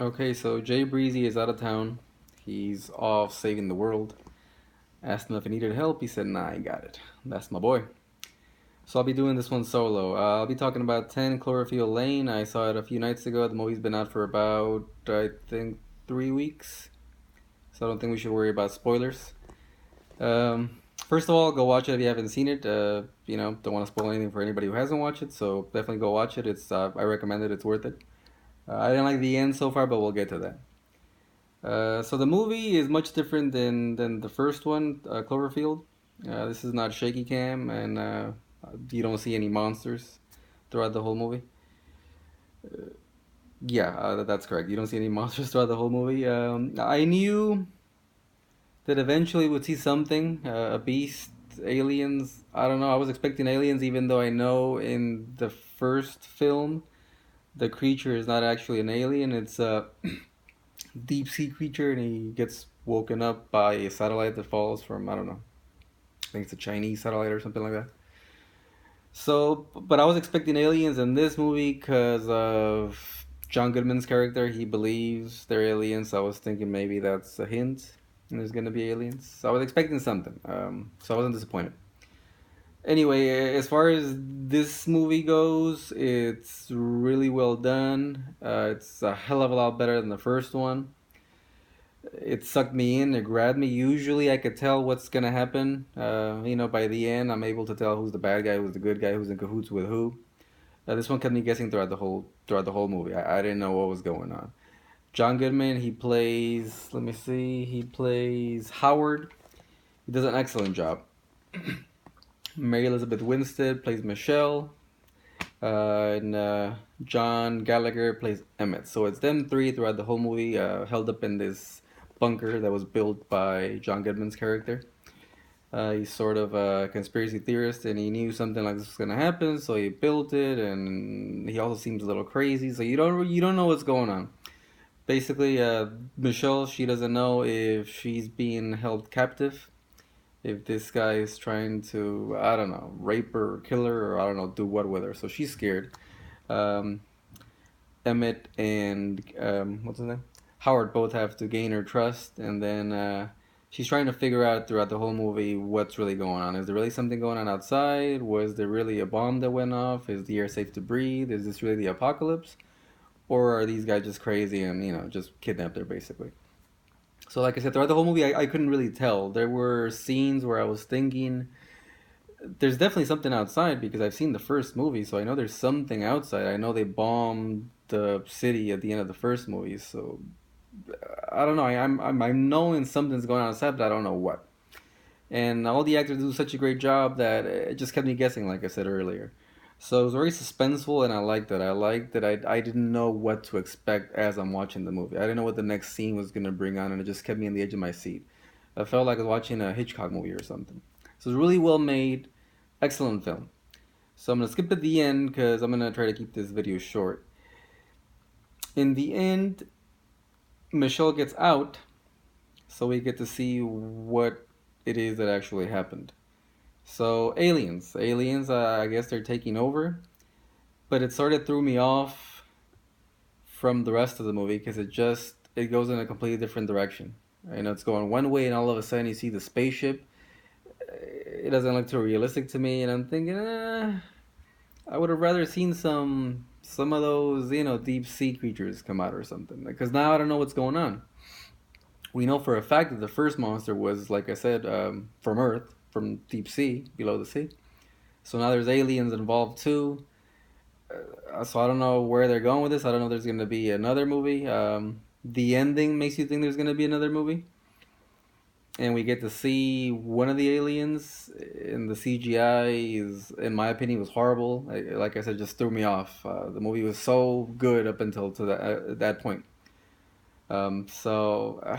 Okay, so J-Breezee is out of town. He's off saving the world. Asked him if he needed help. He said, "Nah, I got it." That's my boy. So I'll be doing this one solo. I'll be talking about 10 Cloverfield Lane. I saw it a few nights ago. The movie's been out for about, I think, 3 weeks. So I don't think we should worry about spoilers. First of all, go watch it if you haven't seen it. Don't want to spoil anything for anybody who hasn't watched it. So definitely go watch it. I recommend it. It's worth it. I didn't like the end so far, but we'll get to that. So the movie is much different than the first one, Cloverfield. This is not shaky cam, and you don't see any monsters throughout the whole movie. Yeah, that's correct. You don't see any monsters throughout the whole movie. I knew that eventually we'd see something, a beast, aliens. I don't know. I was expecting aliens, even though I know in the first film the creature is not actually an alien. It's a deep sea creature, and he gets woken up by a satellite that falls from, I don't know, I think it's a Chinese satellite or something like that. So, but I was expecting aliens in this movie because of John Goodman's character. He believes they're aliens. So I was thinking maybe that's a hint and there's gonna be aliens. So I was expecting something. So I wasn't disappointed. Anyway, as far as this movie goes, it's really well done. It's a hell of a lot better than the first one. It sucked me in. It grabbed me. Usually, I could tell what's gonna happen. By the end, I'm able to tell who's the bad guy, who's the good guy, who's in cahoots with who. This one kept me guessing throughout the whole movie. I didn't know what was going on. John Goodman, he plays. Let me see. He plays Howard. He does an excellent job. Mary Elizabeth Winstead plays Michelle. And John Gallagher plays Emmett. So it's them three throughout the whole movie, held up in this bunker that was built by John Goodman's character. He's sort of a conspiracy theorist, and he knew something like this was gonna happen, so he built it. And he also seems a little crazy, so you don't know what's going on. Basically, Michelle, she doesn't know if she's being held captive, if this guy is trying to, I don't know, rape her or kill her, or I don't know, do what with her. So she's scared. Um, Emmett and what's his name? Howard both have to gain her trust, and then she's trying to figure out throughout the whole movie what's really going on. Is there really something going on outside? Was there really a bomb that went off? Is the air safe to breathe? Is this really the apocalypse? Or are these guys just crazy and, just kidnapped her basically? So, like I said, throughout the whole movie, I couldn't really tell. There were scenes where I was thinking, there's definitely something outside because I've seen the first movie, so I know there's something outside. I know they bombed the city at the end of the first movie, so I don't know. I'm knowing something's going on outside, but I don't know what. And all the actors do such a great job that it just kept me guessing, like I said earlier. So it was very suspenseful, and I liked that. I liked that I didn't know what to expect as I'm watching the movie. I didn't know what the next scene was going to bring on, and it just kept me on the edge of my seat. I felt like I was watching a Hitchcock movie or something. So it's really well made, excellent film. So I'm going to skip at the end because I'm going to try to keep this video short. In the end, Michelle gets out, so we get to see what it is that actually happened. So aliens, I guess they're taking over, but it sort of threw me off from the rest of the movie because it goes in a completely different direction. It's going one way, and all of a sudden you see the spaceship. It doesn't look too realistic to me, and I'm thinking, I would have rather seen some of those deep sea creatures come out or something. Because now I don't know what's going on. We know for a fact that the first monster was, like I said, from Earth, from deep sea, below the sea. So now there's aliens involved too. So I don't know where they're going with this. I don't know if there's going to be another movie. The ending makes you think there's going to be another movie. And we get to see one of the aliens, and the CGI is, in my opinion, was horrible. Like I said, just threw me off. The movie was so good up until to that point. So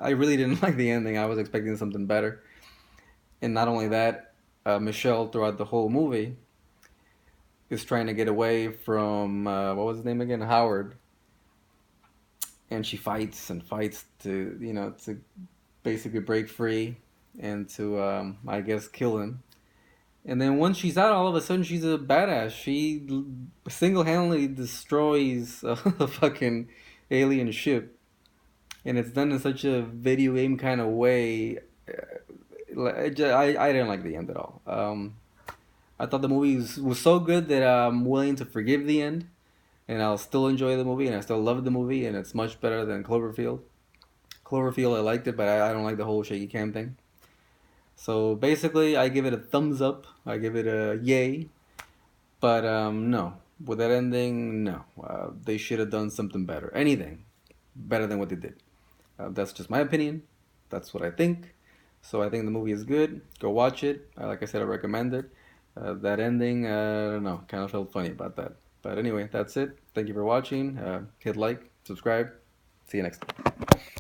I really didn't like the ending. I was expecting something better. And not only that, Michelle throughout the whole movie is trying to get away from what was his name again, Howard, and she fights and fights to basically break free and to I guess kill him. And then once she's out, all of a sudden she's a badass. She single-handedly destroys a fucking alien ship, and it's done in such a video game kind of way. I didn't like the end at all. I thought the movie was so good that I'm willing to forgive the end, and I'll still enjoy the movie, and I still love the movie, and it's much better than Cloverfield. Cloverfield, I liked it, but I don't like the whole shaky cam thing. So basically, I give it a thumbs up. I give it a yay. But no, with that ending, no. They should have done something better. Anything better than what they did. That's just my opinion. That's what I think. So I think the movie is good. Go watch it. Like I said, I recommend it. That ending, I don't know. Kind of felt funny about that. But anyway, that's it. Thank you for watching. Hit like, subscribe. See you next time.